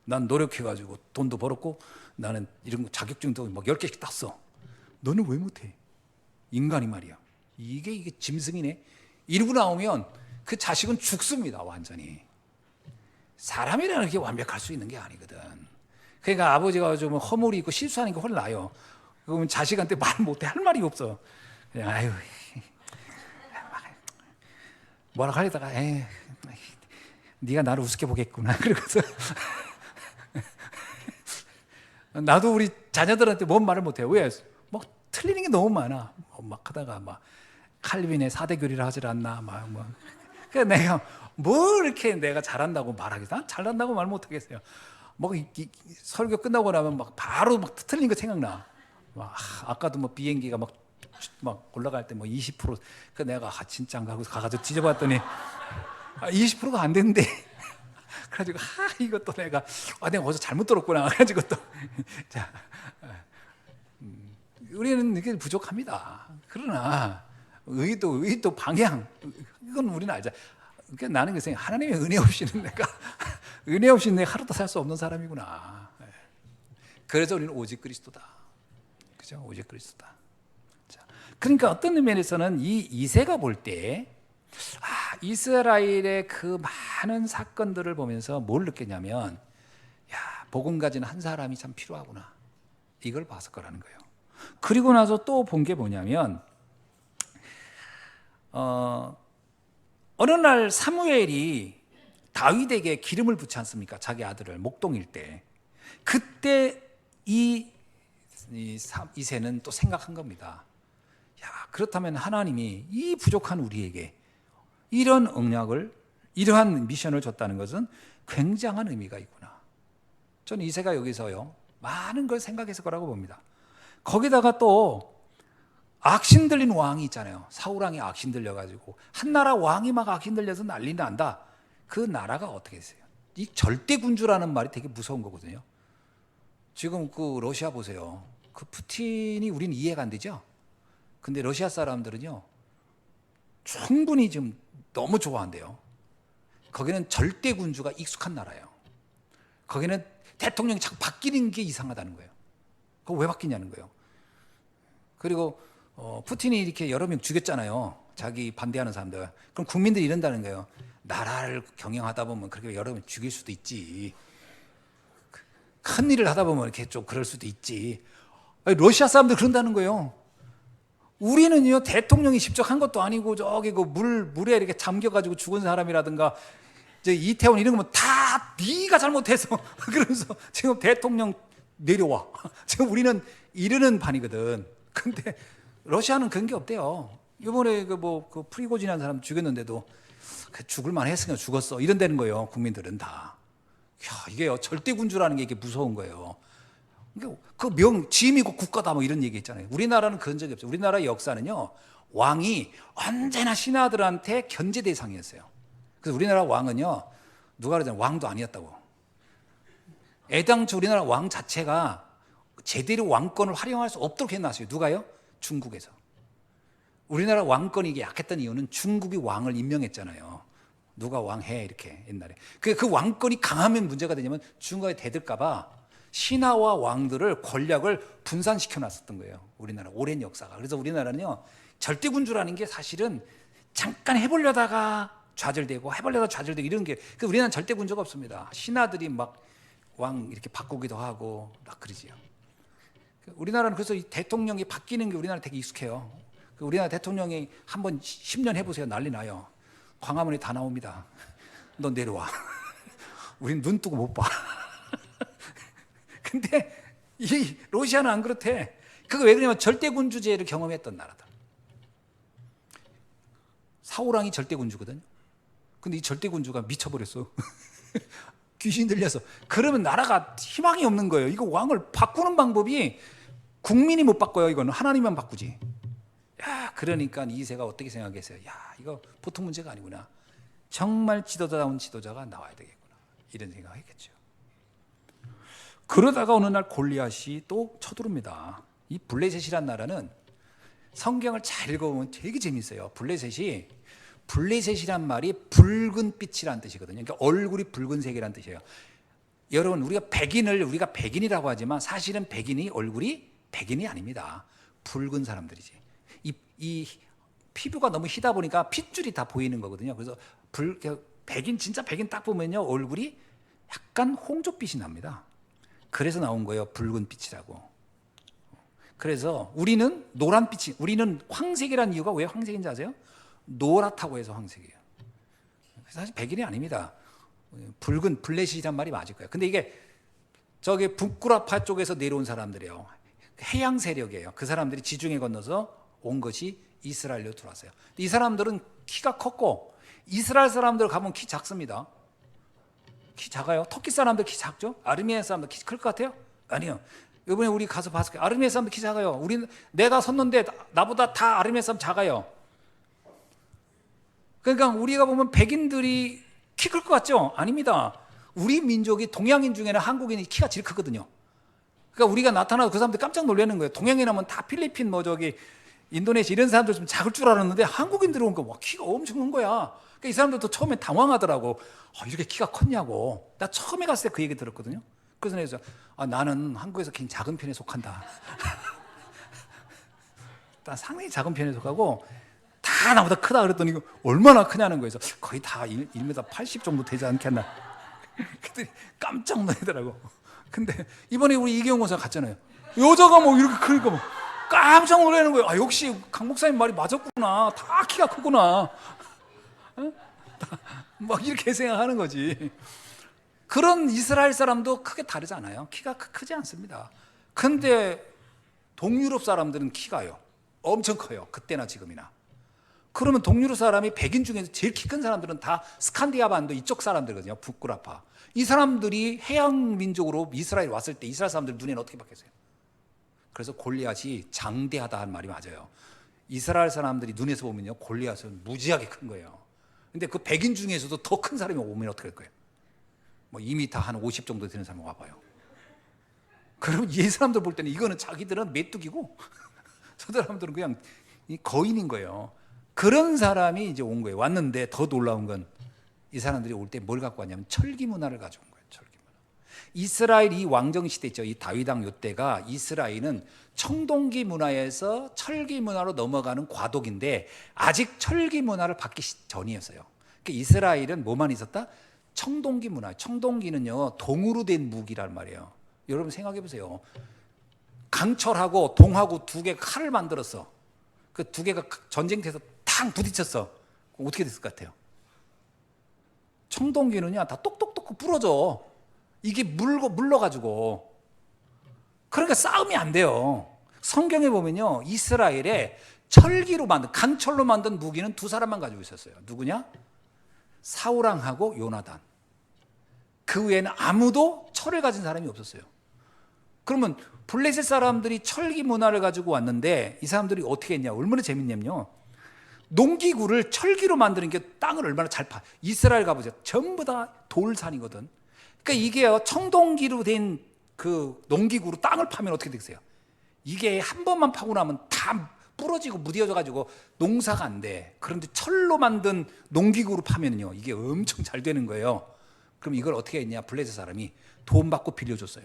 난 노력해가지고 돈도 벌었고 나는 이런 거 자격증도 막 10개씩 땄어. 너는 왜 못해? 인간이 말이야. 이게 짐승이네. 이러고 나오면 그 자식은 죽습니다. 완전히. 사람이라는 게 완벽할 수 있는 게 아니거든. 그러니까 아버지가 좀 허물이 있고 실수하는 게 훨씬 나아요. 그러면 자식한테 말 못해. 할 말이 없어. 그냥 아유 뭐라고 하려다가 네가 나를 우습게 보겠구나. 그러고서 나도 우리 자녀들한테 뭔 말을 못해요. 왜? 막 틀리는 게 너무 많아. 막 하다가 막 칼빈의 4대 교리를 하질 않나 그래서 내가 뭘 이렇게 내가 잘한다고 말하겠어? 난 잘한다고 말 못하겠어요. 뭐 설교 끝나고 나면 막 바로 막 틀린 거 생각나. 아까도 뭐 비행기가 막 올라갈 때 뭐 20%. 그 내가 진짜인가 하고 가가지고 뒤져봤더니 20%가 안 되는데. 그래가지고 이것도 내가 어디서 잘못 들었구나. 그래가지고 또 자, 우리는 이게 부족합니다. 그러나 의도 방향 이건 우리는 알자. 그러니까 나는 그 생각, 하나님의 은혜 없이는 내가 하루도 살 수 없는 사람이구나. 그래서 우리는 오직 그리스도다. 그죠? 오직 그리스도다. 자, 그러니까 어떤 면에서는 이 이새가 볼 때 이스라엘의 그 많은 사건들을 보면서 뭘 느꼈냐면 복음 가진 한 사람이 참 필요하구나. 이걸 봤을 거라는 거예요. 그리고 나서 또 본 게 뭐냐면 어느 날 사무엘이 다윗에게 기름을 붓지 않습니까? 자기 아들을 목동일 때. 그때 이새는 또 생각한 겁니다. 그렇다면 하나님이 이 부족한 우리에게 이런 언약을, 이러한 미션을 줬다는 것은 굉장한 의미가 있구나. 저는 이새가 여기서요 많은 걸 생각했을 거라고 봅니다. 거기다가 또 악신 들린 왕이 있잖아요. 사울왕이 악신 들려가지고 한 나라 왕이 막 악신 들려서 난리 난다. 그 나라가 어떻게 했어요? 이 절대군주라는 말이 되게 무서운 거거든요. 지금 그 러시아 보세요. 그 푸틴이 우리는 이해가 안 되죠. 근데 러시아 사람들은요 충분히 좀 너무 좋아한대요. 거기는 절대군주가 익숙한 나라예요. 거기는 대통령이 자꾸 바뀌는 게 이상하다는 거예요. 그거 왜 바뀌냐는 거예요. 그리고 푸틴이 이렇게 여러 명 죽였잖아요. 자기 반대하는 사람들. 그럼 국민들이 이런다는 거예요. 나라를 경영하다 보면 그렇게 여러 명 죽일 수도 있지. 큰 일을 하다 보면 이렇게 좀 그럴 수도 있지. 러시아 사람들 그런다는 거예요. 우리는요 대통령이 직접 한 것도 아니고 저기 그 물에 이렇게 잠겨가지고 죽은 사람이라든가 이제 이태원 이런 거면 다 네가 잘못해서 그러면서 지금 대통령 내려와. 지금 우리는 이러는 판이거든. 근데 러시아는 그런 게 없대요. 이번에 그 프리고진이라는 사람 죽였는데도 죽을만 했으니까 죽었어. 이런다는 거예요. 국민들은 다. 이게요 절대군주라는 게 이게 무서운 거예요. 그 짐이고 국가다 뭐 이런 얘기 있잖아요. 우리나라는 그런 적이 없어요. 우리나라의 역사는요 왕이 언제나 신하들한테 견제 대상이었어요. 그래서 우리나라 왕은요, 누가 그러잖아요. 왕도 아니었다고. 애당초 우리나라 왕 자체가 제대로 왕권을 활용할 수 없도록 해놨어요. 누가요? 중국에서. 우리나라 왕권이 이게 약했던 이유는 중국이 왕을 임명했잖아요. 누가 왕해 이렇게 옛날에. 그 왕권이 강하면 문제가 되냐면 중국에 대들까봐 신하와 왕들을 권력을 분산시켜 놨었던 거예요. 우리나라 오랜 역사가. 그래서 우리나라는요, 절대군주라는 게 사실은 잠깐 해보려다가 좌절되고 해보려다가 좌절되고 이런 게, 우리나라는 절대군주가 없습니다. 신하들이 막 왕 이렇게 바꾸기도 하고 막 그러지요. 우리나라는 그래서 이 대통령이 바뀌는 게 우리나라 되게 익숙해요. 우리나라 대통령이 한번 10년 해보세요. 난리 나요. 광화문에 다 나옵니다. 너 내려와. 우린 눈 뜨고 못 봐. 근데 이 러시아는 안 그렇대. 그거 왜 그러냐면 절대군주제를 경험했던 나라다. 사우랑이 절대군주거든. 근데 이 절대군주가 미쳐버렸어. 귀신 들려서. 그러면 나라가 희망이 없는 거예요. 이거 왕을 바꾸는 방법이 국민이 못 바꿔요. 이거는 하나님만 바꾸지. 야, 그러니까 이세가 어떻게 생각했어요? 야, 이거 보통 문제가 아니구나. 정말 지도자다운 지도자가 나와야 되겠구나. 이런 생각을 했겠죠. 그러다가 어느 날 골리앗이 또 쳐들어옵니다. 이 블레셋이란 나라는 성경을 잘 읽어보면 되게 재밌어요. 블레셋이란 말이 붉은 빛이란 뜻이거든요. 그러니까 얼굴이 붉은색이란 뜻이에요. 여러분, 우리가 백인이라고 하지만 사실은 백인이 얼굴이 백인이 아닙니다. 붉은 사람들이지. 이 피부가 너무 희다 보니까 핏줄이 다 보이는 거거든요. 그래서 진짜 백인 딱 보면요, 얼굴이 약간 홍조빛이 납니다. 그래서 나온 거예요, 붉은 빛이라고. 그래서 우리는 노란빛이, 우리는 황색이라는 이유가 왜 황색인지 아세요? 노랗다고 해서 황색이에요. 사실 백인이 아닙니다. 붉은 블레셋이란 말이 맞을 거예요. 근데 이게 저기 북구라파 쪽에서 내려온 사람들이에요. 해양 세력이에요. 그 사람들이 지중해 건너서 온 것이 이스라엘로 들어왔어요. 이 사람들은 키가 컸고, 이스라엘 사람들 가면 키 작습니다. 키 작아요. 터키 사람들 키 작죠? 아르메니아 사람들 키 클 것 같아요? 아니요. 이번에 우리 가서 봤을 거예요. 아르메니아 사람들 키 작아요. 내가 섰는데 나보다 다 아르메니아 사람 작아요. 그러니까 우리가 보면 백인들이 키 클 것 같죠? 아닙니다. 우리 민족이 동양인 중에는 한국인이 키가 제일 크거든요. 그러니까 우리가 나타나도 그 사람들 깜짝 놀라는 거예요. 동양인 하면 다 필리핀 인도네시아 이런 사람들 좀 작을 줄 알았는데 한국인들 오니까 와, 키가 엄청 큰 거야. 그러니까 이 사람들도 처음에 당황하더라고. 이렇게 키가 컸냐고. 나 처음에 갔을 때 그 얘기 들었거든요. 그래서 나는 한국에서 굉장히 작은 편에 속한다. 난 상당히 작은 편에 속하고 다 나보다 크다 그랬더니 얼마나 크냐는 거예요. 거의 다 1m 80 정도 되지 않겠나. 그랬더니 깜짝 놀라더라고. 근데 이번에 우리 이경호 목사 갔잖아요. 여자가 이렇게 크니까 깜짝 놀라는 거예요. 역시 강 목사님 말이 맞았구나. 다 키가 크구나. 막 이렇게 생각하는 거지. 그런 이스라엘 사람도 크게 다르지 않아요. 키가 크지 않습니다. 근데 동유럽 사람들은 키가요, 엄청 커요. 그때나 지금이나. 그러면 동유럽 사람이 백인 중에서 제일 키 큰 사람들은 다 스칸디아반도 이쪽 사람들거든요. 북구라파. 이 사람들이 해양 민족으로 이스라엘 왔을 때 이스라엘 사람들 눈에는 어떻게 바뀌었어요? 그래서 골리앗이 장대하다는 말이 맞아요. 이스라엘 사람들이 눈에서 보면요, 골리앗은 무지하게 큰 거예요. 근데 그 백인 중에서도 더 큰 사람이 오면 어떻게 할 거예요? 2m 한 50 정도 되는 사람이 와봐요. 그러면 이 사람들 볼 때는 이거는 자기들은 메뚜기고 저 사람들은 그냥 거인인 거예요. 그런 사람이 이제 온 거예요. 왔는데 더 놀라운 건 이 사람들이 올 때 뭘 갖고 왔냐면 철기 문화를 가져온 거예요. 철기 문화. 이스라엘 이 왕정 시대 있죠. 이 다윗왕 요때가 이스라엘은 청동기 문화에서 철기 문화로 넘어가는 과도기인데 아직 철기 문화를 받기 전이었어요. 그러니까 이스라엘은 뭐만 있었다? 청동기 문화. 청동기는요, 동으로 된 무기란 말이에요. 여러분 생각해 보세요. 강철하고 동하고 두 개 칼을 만들었어. 그 두 개가 전쟁터에서 탕 부딪혔어. 어떻게 됐을 것 같아요? 청동기는요, 다 똑똑똑 부러져. 이게 물러가지고. 그러니까 싸움이 안 돼요. 성경에 보면요, 이스라엘에 철기로 만든, 강철로 만든 무기는 두 사람만 가지고 있었어요. 누구냐? 사우랑하고 요나단. 그 외에는 아무도 철을 가진 사람이 없었어요. 그러면 블레셋 사람들이 철기 문화를 가지고 왔는데 이 사람들이 어떻게 했냐? 얼마나 재밌냐면요, 농기구를 철기로 만드는 게 땅을 얼마나 잘 파. 이스라엘 가보세요. 전부 다 돌산이거든. 그러니까 이게요, 청동기로 된 그 농기구로 땅을 파면 어떻게 되겠어요? 이게 한 번만 파고 나면 다 부러지고 무뎌져 가지고 농사가 안 돼. 그런데 철로 만든 농기구로 파면요, 이게 엄청 잘 되는 거예요. 그럼 이걸 어떻게 했냐? 블레셋 사람이 돈 받고 빌려줬어요.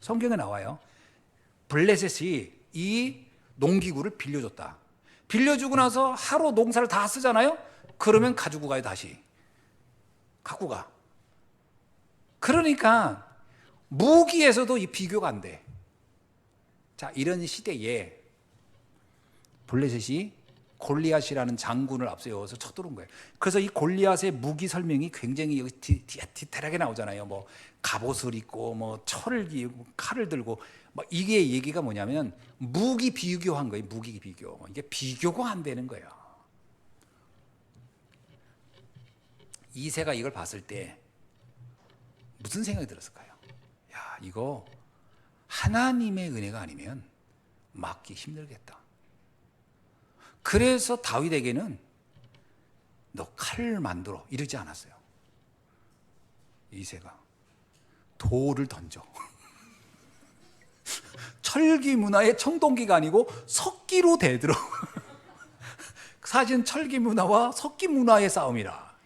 성경에 나와요. 블레셋이 이 농기구를 빌려줬다. 빌려주고 나서 하루 농사를 다 쓰잖아요. 그러면 가지고 가요. 다시 갖고 가. 그러니까 무기에서도 이 비교가 안 돼. 자, 이런 시대에 블레셋이 골리앗이라는 장군을 앞세워서 쳐들어온 거예요. 그래서 이 골리앗의 무기 설명이 굉장히 여기 디테일하게 나오잖아요. 뭐 갑옷을 입고 뭐 철을 기고 칼을 들고, 뭐 이게 얘기가 뭐냐면 무기 비교한 거예요. 무기 비교. 이게 비교가 안 되는 거예요. 이새가 이걸 봤을 때 무슨 생각이 들었을까요? 야, 이거 하나님의 은혜가 아니면 막기 힘들겠다. 그래서 다윗에게는 너 칼을 만들어 이러지 않았어요. 이새가 돌을 던져. 철기 문화의 청동기가 아니고 석기로 대들어. 사실은 철기 문화와 석기 문화의 싸움이라.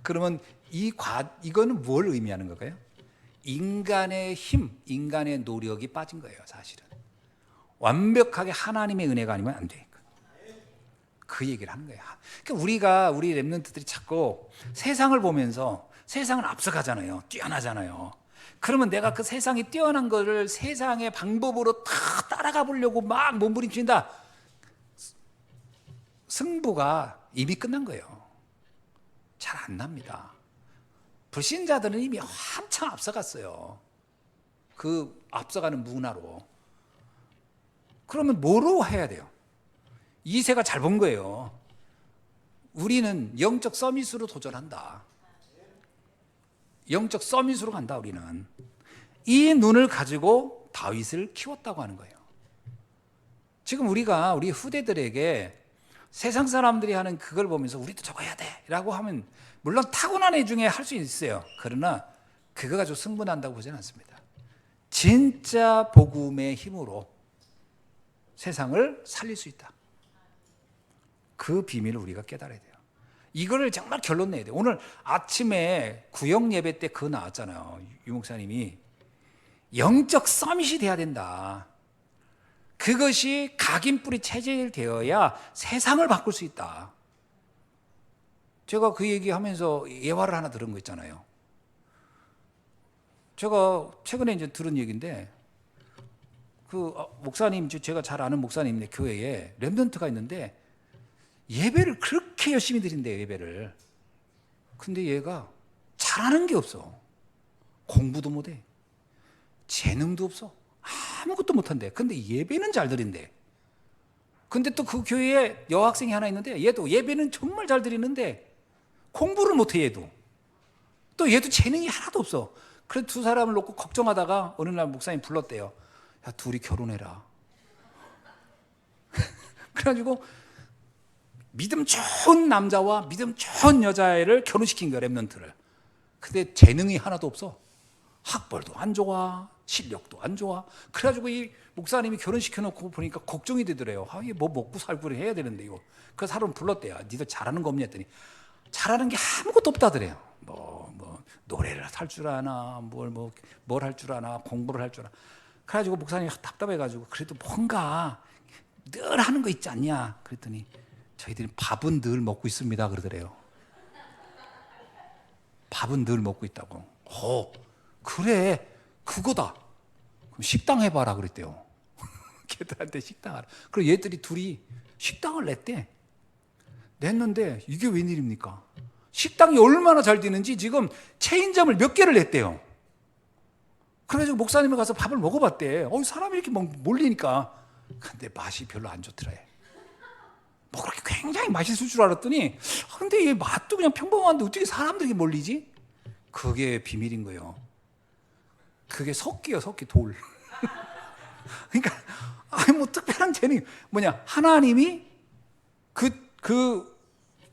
그러면 이거는 뭘 의미하는 걸까요? 인간의 힘, 인간의 노력이 빠진 거예요. 사실은 완벽하게 하나님의 은혜가 아니면 안 돼. 그 얘기를 하는 거예요. 그러니까 우리 랩런트들이 자꾸 세상을 보면서 세상은 앞서가잖아요. 뛰어나잖아요. 그러면 내가 그 세상이 뛰어난 거를 세상의 방법으로 다 따라가 보려고 막 몸부림친다. 승부가 이미 끝난 거예요. 잘 안 납니다. 불신자들은 이미 한참 앞서갔어요. 그 앞서가는 문화로. 그러면 뭐로 해야 돼요? 이새가 잘 본 거예요. 우리는 영적 서밋으로 도전한다. 영적 서밋으로 간다. 우리는 이 눈을 가지고 다윗을 키웠다고 하는 거예요. 지금 우리 후대들에게 세상 사람들이 하는 그걸 보면서 우리도 저거 해야 돼 라고 하면 물론 타고난 애 중에 할 수 있어요. 그러나 그거 가지고 승분한다고 보지는 않습니다. 진짜 복음의 힘으로 세상을 살릴 수 있다. 그 비밀을 우리가 깨달아야 돼요. 이거를 정말 결론 내야 돼요. 오늘 아침에 구역 예배 때 그거 나왔잖아요. 유 목사님이 영적 서밋이 돼야 된다. 그것이 각인뿌리 체질되어야 세상을 바꿀 수 있다. 제가 그 얘기하면서 예화를 하나 들은 거 있잖아요. 제가 최근에 이제 들은 얘기인데, 그 목사님, 제가 잘 아는 목사님 교회에 렘넌트가 있는데 예배를 그렇게 열심히 드린대요. 예배를. 근데 얘가 잘하는 게 없어. 공부도 못해. 재능도 없어. 아무것도 못한대. 근데 예배는 잘 드린대. 근데 또 그 교회에 여학생이 하나 있는데 얘도 예배는 정말 잘 드리는데 공부를 못해. 얘도 재능이 하나도 없어. 그래서 두 사람을 놓고 걱정하다가 어느 날 목사님 불렀대요. 야, 둘이 결혼해라. 그래가지고 믿음 좋은 남자와 믿음 좋은 여자애를 결혼시킨 거야. 랩런트를. 근데 재능이 하나도 없어. 학벌도 안 좋아, 실력도 안 좋아. 그래가지고 이 목사님이 결혼시켜놓고 보니까 걱정이 되더래요. 얘 뭐 먹고 살고 해야 되는데 이거. 그래서 하루는 불렀대요. 니들 잘하는 거 없냐 했더니 잘하는 게 아무것도 없다더래요. 뭐 노래를 할 줄 아나, 뭘 할 줄 아나, 공부를 할 줄 아나. 그래가지고 목사님이 답답해가지고 그래도 뭔가 늘 하는 거 있지 않냐. 그랬더니 저희들이 밥은 늘 먹고 있습니다. 그러더래요. 밥은 늘 먹고 있다고. 그래, 그거다. 그럼 식당 해봐라 그랬대요. 걔들한테 식당 하라. 그리고 얘들이 둘이 식당을 냈는데 이게 웬일입니까? 식당이 얼마나 잘 되는지 지금 체인점을 몇 개를 냈대요. 그래가지고 목사님이 가서 밥을 먹어봤대. 사람이 이렇게 몰리니까. 근데 맛이 별로 안 좋더라. 뭐 그렇게 굉장히 맛있을 줄 알았더니 근데 얘 맛도 그냥 평범한데 어떻게 사람들이 몰리지? 그게 비밀인 거예요. 그게 석기예요. 석기, 돌. 그러니까 뭐 특별한 재능이 뭐냐, 하나님이 그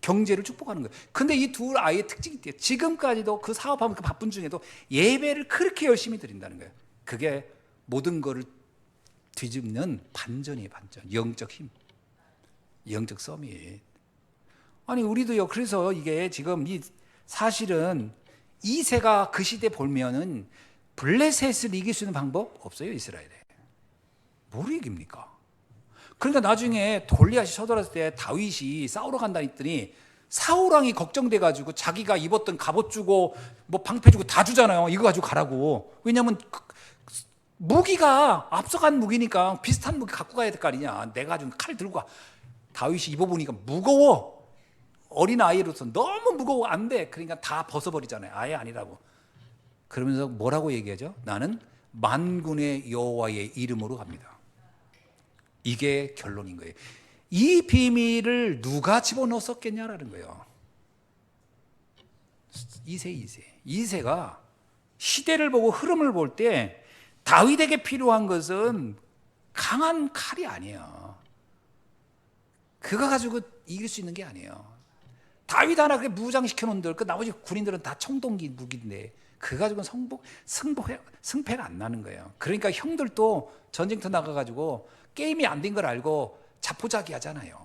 경제를 축복하는 거예요. 근데 이 두 아이의 특징이 있대요. 지금까지도 그 사업하면 그 바쁜 중에도 예배를 그렇게 열심히 드린다는 거예요. 그게 모든 거를 뒤집는 반전이에요. 반전. 영적 힘, 영적 서밋. 아니 우리도요. 그래서 이게 지금 이 사실은 이세가 그 시대 보면은 블레셋을 이길 수 있는 방법 없어요. 이스라엘에. 뭘 이깁니까? 그러니까 나중에 골리앗이 쳐들어왔을 때 다윗이 싸우러 간다 했더니 사울왕이 걱정돼 가지고 자기가 입었던 갑옷 주고 뭐 방패 주고 다 주잖아요. 이거 가지고 가라고. 왜냐면 무기가 앞서간 무기니까 비슷한 무기 갖고 가야 될 거 아니냐. 내가 좀 칼 들고 가. 다윗이 입어보니까 무거워. 어린 아이로서 너무 무거워. 안 돼. 그러니까 다 벗어버리잖아요. 아예 아니라고. 그러면서 뭐라고 얘기하죠? 나는 만군의 여호와의 이름으로 갑니다. 이게 결론인 거예요. 이 비밀을 누가 집어넣었겠냐라는 거예요. 이세가 시대를 보고 흐름을 볼 때 다윗에게 필요한 것은 강한 칼이 아니에요. 그거 가지고 이길 수 있는 게 아니에요. 다윗 하나 그렇게 무장시켜 놓은 그 나머지 군인들은 다 청동기 무기인데 그거 가지고는 승패가 안 나는 거예요. 그러니까 형들도 전쟁터 나가가지고 게임이 안 된 걸 알고 자포자기 하잖아요.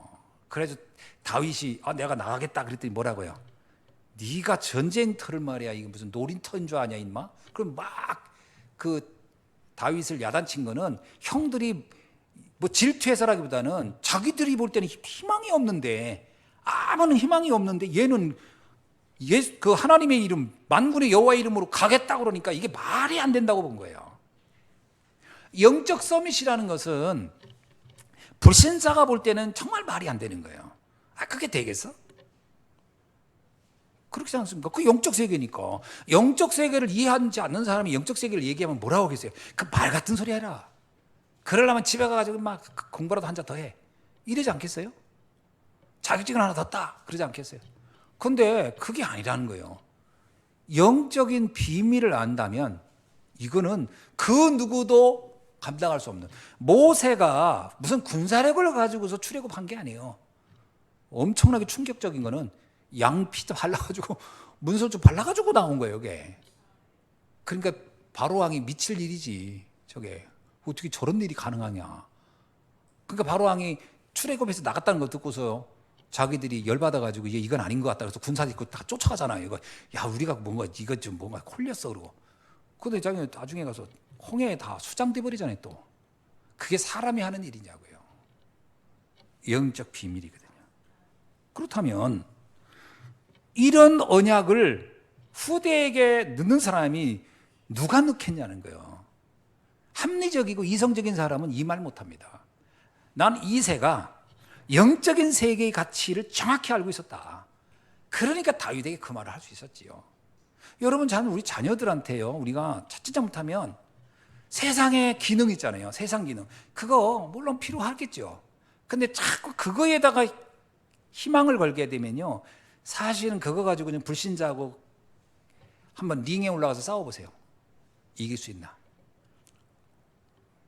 그래서 다윗이 내가 나가겠다 그랬더니 뭐라고요? 네가 전쟁터를 말이야 이게 무슨 놀이터인 줄 아냐 임마? 그럼 막 그 다윗을 야단친 거는 형들이 뭐 질투해서라기보다는 자기들이 볼 때는 희망이 없는데 아무런 희망이 없는데 얘는 그 하나님의 이름 만군의 여호와의 이름으로 가겠다 그러니까 이게 말이 안 된다고 본 거예요. 영적 서밋이라는 것은 불신자가 볼 때는 정말 말이 안 되는 거예요. 그게 되겠어? 그렇지 않습니까? 그 영적 세계니까. 영적 세계를 이해하지 않는 사람이 영적 세계를 얘기하면 뭐라고 하겠어요? 그 말 같은 소리 해라. 그러려면 집에 가가지고 막 공부라도 한 잔 더 해. 이러지 않겠어요? 자격증을 하나 더 따. 그러지 않겠어요? 근데 그게 아니라는 거예요. 영적인 비밀을 안다면 이거는 그 누구도 감당할 수 없는. 모세가 무슨 군사력을 가지고서 출애굽한 게 아니에요. 엄청나게 충격적인 거는 양피도 발라가지고 문설주 발라가지고 나온 거예요. 이게. 그러니까 바로 왕이 미칠 일이지. 저게 어떻게 저런 일이 가능하냐. 그러니까 바로 왕이 출애굽해서 나갔다는 거 듣고서 자기들이 열받아가지고 이건 아닌 것 같다. 그래서 군사 입고 다 쫓아가잖아요. 이거 야 우리가 뭔가 이거 좀 뭔가 콜렸어 그러고. 근데 나중에 가서 홍해에 다 수장돼 버리잖아요. 또 그게 사람이 하는 일이냐고요. 영적 비밀이거든요. 그렇다면 이런 언약을 후대에게 넣는 사람이 누가 넣겠냐는 거예요. 합리적이고 이성적인 사람은 이 말 못합니다. 난 이세가 영적인 세계의 가치를 정확히 알고 있었다. 그러니까 다윗에게 그 말을 할 수 있었지요. 여러분, 우리 자녀들한테요, 우리가 찾지 못하면 세상의 기능 있잖아요. 세상 기능. 그거 물론 필요하겠죠. 근데 자꾸 그거에다가 희망을 걸게 되면요, 사실은 그거 가지고 그냥 불신자하고 한번 링에 올라가서 싸워보세요. 이길 수 있나?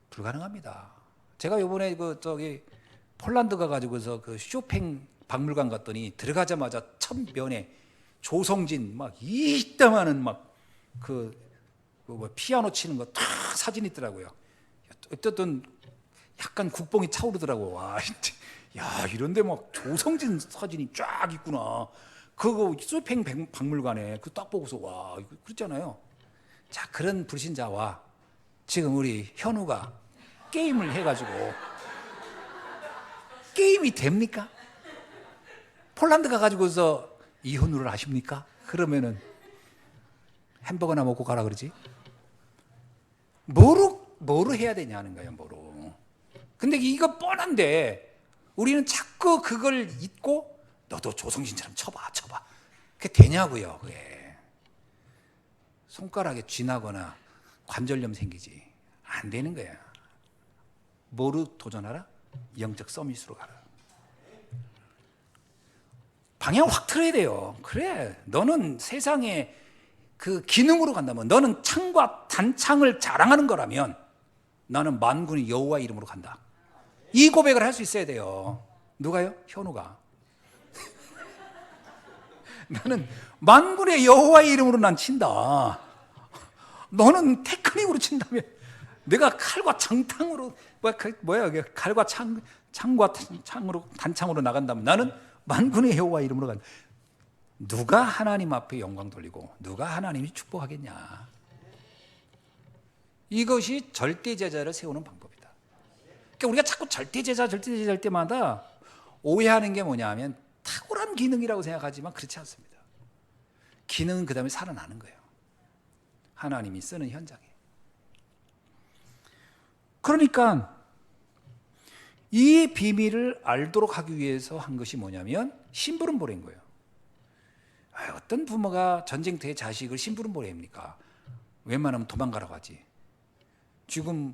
불가능합니다. 제가 요번에 폴란드 가가지고서 그 쇼팽 박물관 갔더니 들어가자마자 첫 면에 조성진 막 이따마는 피아노 치는 거 탁 사진 있더라고요. 어쨌든 약간 국뽕이 차오르더라고. 와, 야 이런데 막 조성진 사진이 쫙 있구나. 그거 쇼팽 박물관에 그 딱 보고서 와 이거 그랬잖아요. 자, 그런 불신자와 지금 우리 현우가 게임을 해가지고 게임이 됩니까? 폴란드 가가지고서 이현우를 아십니까? 그러면은 햄버거나 먹고 가라 그러지. 뭐로 해야 되냐는 거예요. 뭐로. 근데 이거 뻔한데 우리는 자꾸 그걸 잊고 너도 조성진처럼 쳐봐. 그게 되냐고요. 그게 손가락에 쥐나거나 관절염 생기지. 안 되는 거야. 뭐로 도전하라? 영적 서밋으로 가라. 방향 확 틀어야 돼요. 그래, 너는 세상에 그 기능으로 간다면, 너는 창과 단창을 자랑하는 거라면 나는 만군의 여호와 이름으로 간다. 이 고백을 할 수 있어야 돼요. 누가요? 현우가. 나는 만군의 여호와의 이름으로 난 친다. 너는 테크닉으로 친다며. 내가 칼과 장탕으로 뭐야 이게 칼과 창과 창으로 단창으로 나간다면 나는 만군의 여호와 이름으로 간다. 누가 하나님 앞에 영광 돌리고 누가 하나님이 축복하겠냐. 이것이 절대 제자를 세우는 방법이다. 그러니까 우리가 자꾸 절대 제자 할 때마다 오해하는 게 뭐냐면 탁월한 기능이라고 생각하지만 그렇지 않습니다. 기능은 그 다음에 살아나는 거예요. 하나님이 쓰는 현장에. 그러니까 이 비밀을 알도록 하기 위해서 한 것이 뭐냐면 심부름보래인 거예요. 어떤 부모가 전쟁터에 자식을 심부름보래입니까? 웬만하면 도망가라고 하지. 지금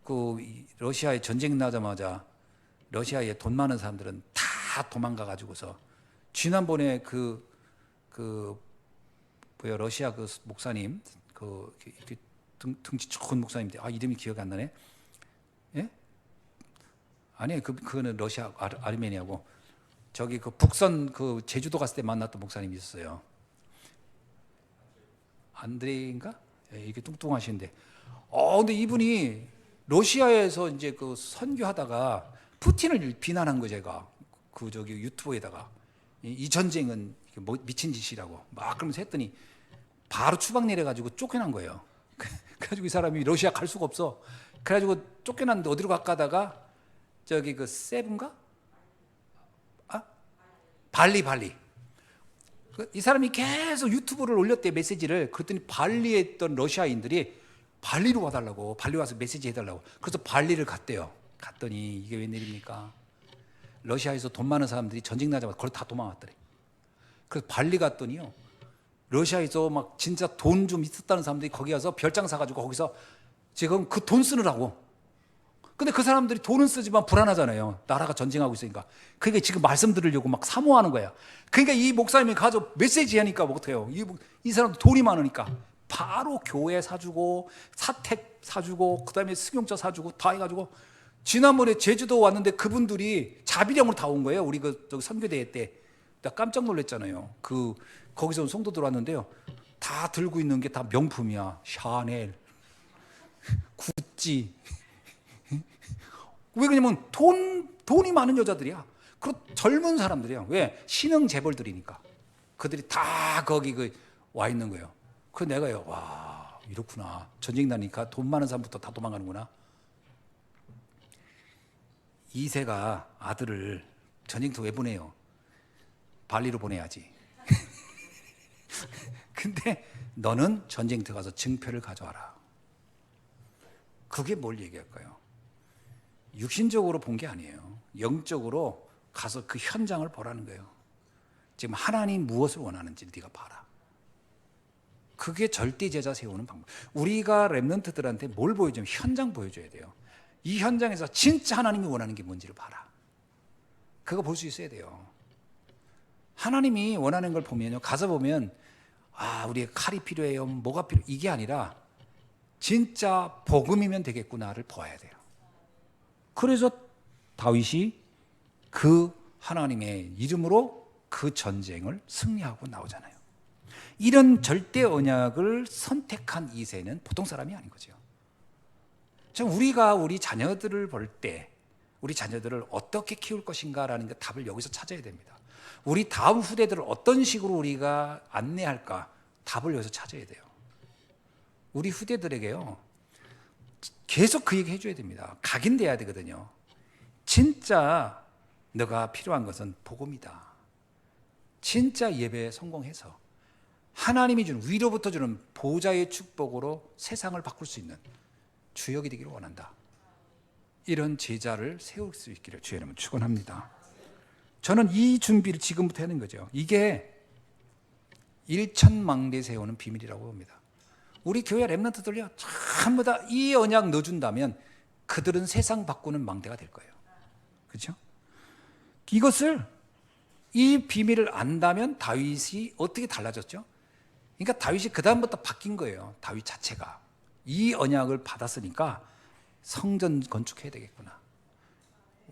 그 러시아에 전쟁 나자마자 러시아에 돈 많은 사람들은 다 도망가 가지고서 지난번에 그 뭐야 러시아 그 목사님 그 등치 좋은 목사님인데 이름이 기억이 안 나네. 예? 아니 그거는 러시아 아르메니아고 저기 그 북선 그 제주도 갔을 때 만났던 목사님이 있었어요. 안드레인가? 이게 뚱뚱하신데. 근데 이분이 러시아에서 이제 그 선교하다가 푸틴을 비난한 거 제가 그 저기 유튜브에다가 이 전쟁은 미친 짓이라고 막 그러면서 했더니 바로 추방 내려가지고 쫓겨난 거예요. 그래가지고 이 사람이 러시아 갈 수가 없어. 그래가지고 쫓겨났는데 어디로 가다가 저기 그 세븐가? 발리. 이 사람이 계속 유튜브를 올렸대 메시지를. 그랬더니 발리에 있던 러시아인들이 발리로 와달라고 발리 와서 메시지 해달라고. 그래서 발리를 갔대요. 갔더니 이게 웬일입니까? 러시아에서 돈 많은 사람들이 전쟁 나자마자 거기 다 도망왔더래. 그래서 발리 갔더니요 러시아에서 막 진짜 돈 좀 있었다는 사람들이 거기 가서 별장 사가지고 거기서 지금 그 돈 쓰느라고. 근데 그 사람들이 돈은 쓰지만 불안하잖아요. 나라가 전쟁하고 있으니까. 그러니까 지금 말씀 들으려고 막 사모하는 거야. 그러니까 이 목사님이 가서 메시지 하니까 못해요. 이 사람도 돈이 많으니까 바로 교회 사주고 사택 사주고 그다음에 승용차 사주고 다 해가지고 지난번에 제주도 왔는데 그분들이 자비령으로 다 온 거예요. 우리 그 선교대회 때. 나 깜짝 놀랐잖아요. 거기서 온 성도들 왔는데요. 다 들고 있는 게 다 명품이야. 샤넬, 구찌. 왜 그러냐면 돈이 많은 여자들이야. 그리고 젊은 사람들이야. 왜? 신흥 재벌들이니까. 그들이 다 거기 와 있는 거예요. 그래서 내가요, 와, 이렇구나. 전쟁 나니까 돈 많은 사람부터 다 도망가는구나. 2세가 아들을 전쟁터 왜 보내요? 발리로 보내야지. 근데 너는 전쟁터 가서 증표를 가져와라. 그게 뭘 얘기할까요? 육신적으로 본 게 아니에요. 영적으로 가서 그 현장을 보라는 거예요. 지금 하나님 무엇을 원하는지 네가 봐라. 그게 절대 제자 세우는 방법. 우리가 렘넌트들한테 뭘 보여주면 현장 보여줘야 돼요. 이 현장에서 진짜 하나님이 원하는 게 뭔지를 봐라. 그거 볼 수 있어야 돼요. 하나님이 원하는 걸 보면요, 가서 보면 우리가 칼이 필요해요, 뭐가 필요해, 이게 아니라 진짜 복음이면 되겠구나를 봐야 돼요. 그래서 다윗이 그 하나님의 이름으로 그 전쟁을 승리하고 나오잖아요. 이런 절대 언약을 선택한 이새는 보통 사람이 아닌 거죠. 우리가 우리 자녀들을 볼 때 우리 자녀들을 어떻게 키울 것인가라는 그 답을 여기서 찾아야 됩니다. 우리 다음 후대들을 어떤 식으로 우리가 안내할까 답을 여기서 찾아야 돼요. 우리 후대들에게요 계속 그 얘기 해줘야 됩니다. 각인돼야 되거든요. 진짜 너가 필요한 것은 복음이다. 진짜 예배에 성공해서 하나님이 주는 위로부터 주는 보좌의 축복으로 세상을 바꿀 수 있는 주역이 되기를 원한다. 이런 제자를 세울 수 있기를 주의 이름으로 축원합니다. 저는 이 준비를 지금부터 하는 거죠. 이게 일천망대 세우는 비밀이라고 봅니다. 우리 교회 렘넌트들요 전부 다 이 언약 넣어준다면 그들은 세상 바꾸는 망대가 될 거예요. 그렇죠? 이 비밀을 안다면 다윗이 어떻게 달라졌죠? 그러니까 다윗이 그 다음부터 바뀐 거예요. 다윗 자체가 이 언약을 받았으니까 성전 건축해야 되겠구나.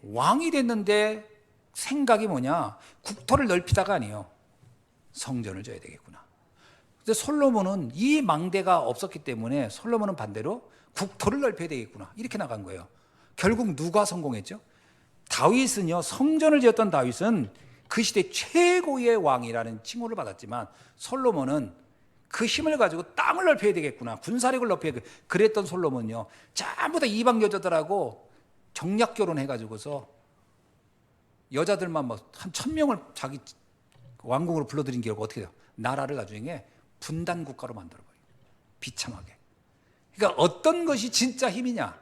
왕이 됐는데 생각이 뭐냐? 국토를 넓히다가 아니에요. 성전을 져야 되겠구나. 근데 솔로몬은 이 망대가 없었기 때문에 솔로몬은 반대로 국토를 넓혀야 되겠구나. 이렇게 나간 거예요. 결국 누가 성공했죠? 다윗은요, 성전을 지었던 다윗은 그 시대 최고의 왕이라는 칭호를 받았지만 솔로몬은 그 힘을 가지고 땅을 넓혀야 되겠구나, 군사력을 넓혀야 되겠구나. 그랬던 솔로몬은요, 전부 다 이방 여자들하고 정략 결혼해가지고서 여자들만 막 한 1000명을 자기 왕궁으로 불러들인 결과 어떻게 돼요? 나라를 나중에 분단 국가로 만들어버려요. 비참하게. 그러니까 어떤 것이 진짜 힘이냐?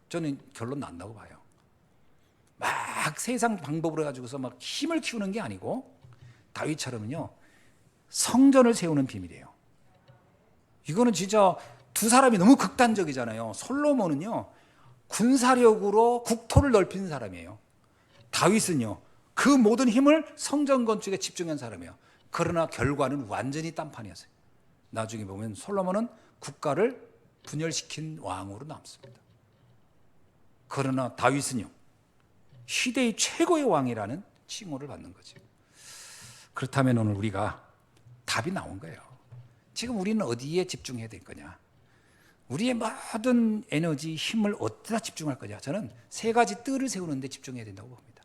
저는 결론 난다고 봐요. 막 세상 방법으로 해가지고서 막 힘을 키우는 게 아니고 다윗처럼은요, 성전을 세우는 비밀이에요. 이거는 진짜 두 사람이 너무 극단적이잖아요. 솔로몬은요, 군사력으로 국토를 넓히는 사람이에요. 다윗은요, 그 모든 힘을 성전 건축에 집중한 사람이에요. 그러나 결과는 완전히 딴판이었어요. 나중에 보면 솔로몬은 국가를 분열시킨 왕으로 남습니다. 그러나 다윗은요, 시대의 최고의 왕이라는 칭호를 받는 거죠. 그렇다면 오늘 우리가 답이 나온 거예요. 지금 우리는 어디에 집중해야 될 거냐? 우리의 모든 에너지, 힘을 어디다 집중할 거냐? 저는 세 가지 뜰을 세우는 데 집중해야 된다고 봅니다.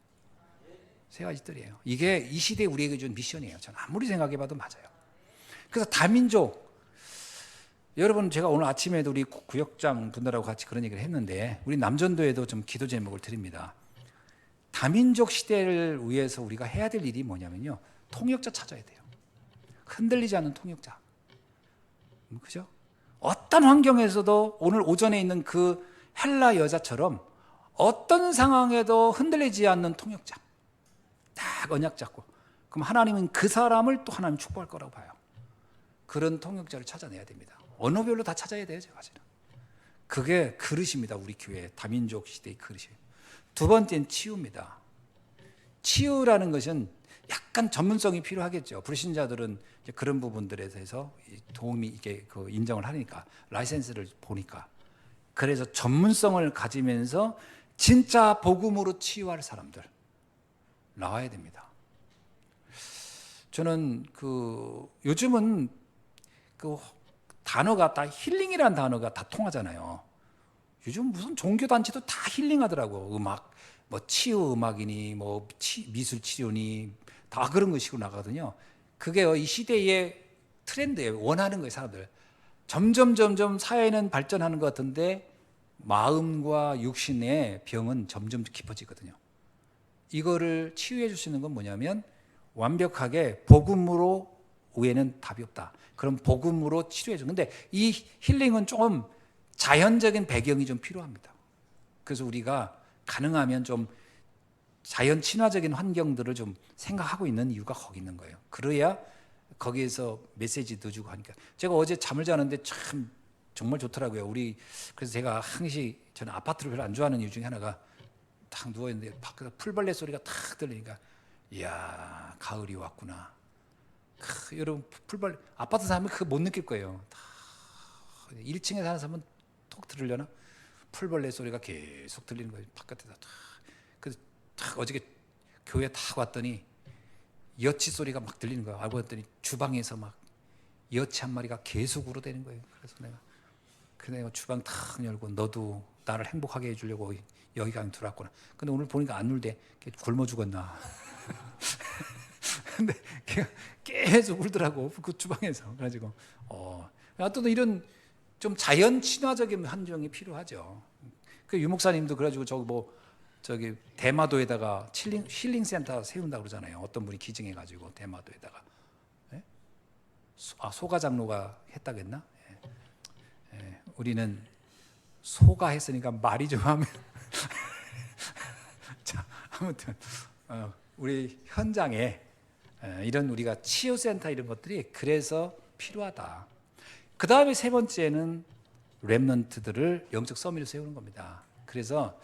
세 가지 뜰이에요. 이게 이 시대에 우리에게 준 미션이에요. 저는 아무리 생각해봐도 맞아요. 그래서 다민족, 여러분, 제가 오늘 아침에도 우리 구역장 분들하고 같이 그런 얘기를 했는데 우리 남전도에도 좀 기도 제목을 드립니다. 다민족 시대를 위해서 우리가 해야 될 일이 뭐냐면요, 통역자 찾아야 돼요. 흔들리지 않는 통역자. 그죠? 어떤 환경에서도 오늘 오전에 있는 그 헬라 여자처럼 어떤 상황에도 흔들리지 않는 통역자. 딱 언약 잡고. 그럼 하나님은 그 사람을 또 하나님 축복할 거라고 봐요. 그런 통역자를 찾아내야 됩니다. 언어별로 다 찾아야 돼요, 제가 사실은. 그게 그릇입니다, 우리 교회 다민족 시대의 그릇이에요. 두 번째는 치유입니다. 치유라는 것은 약간 전문성이 필요하겠죠. 불신자들은 이제 그런 부분들에 대해서 도움이 이게 그 인정을 하니까, 라이센스를 보니까. 그래서 전문성을 가지면서 진짜 복음으로 치유할 사람들 나와야 됩니다. 저는 요즘은 단어가 다 힐링이라는 단어가 다 통하잖아요. 요즘 무슨 종교단체도 다 힐링하더라고. 음악, 뭐 치유 음악이니, 뭐 미술 치료니, 다 그런 것이고 나가거든요. 그게 이 시대의 트렌드예요. 원하는 거예요, 사람들. 점점 사회는 발전하는 것 같은데 마음과 육신의 병은 점점 깊어지거든요. 이거를 치유해 줄 수 있는 건 뭐냐면 완벽하게 복음으로 외에는 답이 없다. 그럼 복음으로 치료해 줘. 근데 이 힐링은 조금 자연적인 배경이 좀 필요합니다. 그래서 우리가 가능하면 좀 자연 친화적인 환경들을 좀 생각하고 있는 이유가 거기 있는 거예요. 그래야 거기에서 메시지도 주고 하니까. 제가 어제 잠을 자는데 참 정말 좋더라고요. 그래서 제가 항시 저는 아파트를 별로 안 좋아하는 이유 중에 하나가 딱 누워있는데 밖에서 풀벌레 소리가 탁 들리니까 이야, 가을이 왔구나. 여러분, 풀벌레 아파트 사람은 그거 못 느낄 거예요. 1층에 사는 사람은 톡 들으려나? 풀벌레 소리가 계속 들리는 거예요, 바깥에서. 그래서 어저께 교회 딱 왔더니 여치 소리가 막 들리는 거예요. 알고 봤더니 주방에서 막 여치 한 마리가 계속 울어대는 거예요. 그래서 내가 주방 탁 열고 너도 나를 행복하게 해주려고 여기까지 들어왔구나. 근데 오늘 보니까 안 울대. 굶어 죽었나. 근데 걔가 계속 울더라고, 그 주방에서. 그래가지고 또 이런 좀 자연 친화적인 환경이 필요하죠. 그 유목사님도 그래가지고 저기 대마도에다가 힐링 센터 세운다 그러잖아요. 어떤 분이 기증해가지고 대마도에다가. 네? 소가 장로가 했다겠나? 예. 우리는 소가 했으니까 말이 좀 하면. 자, 아무튼 우리 현장에 이런 우리가 치유센터 이런 것들이 그래서 필요하다. 그 다음에 세 번째는 렘넌트들을 영적 서밋을 세우는 겁니다. 그래서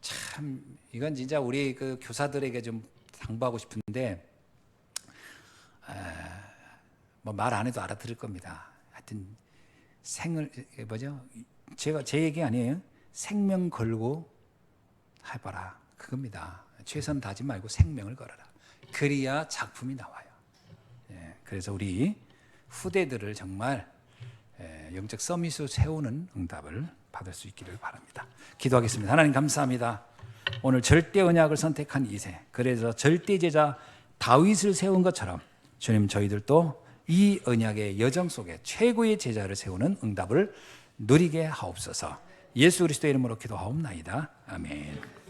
참 이건 진짜 우리 그 교사들에게 좀 당부하고 싶은데 뭐 말 안 해도 알아들을 겁니다. 하여튼 제 얘기 아니에요. 생명 걸고 해봐라, 그겁니다. 최선 다하지 말고 생명을 걸어라. 그래야 작품이 나와요. 그래서 우리 후대들을 정말 영적 서밋으로 세우는 응답을 받을 수 있기를 바랍니다. 기도하겠습니다. 하나님 감사합니다. 오늘 절대 언약을 선택한 2세, 그래서 절대 제자 다윗을 세운 것처럼 주님, 저희들도 이 언약의 여정 속에 최고의 제자를 세우는 응답을 누리게 하옵소서. 예수 그리스도의 이름으로 기도하옵나이다. 아멘.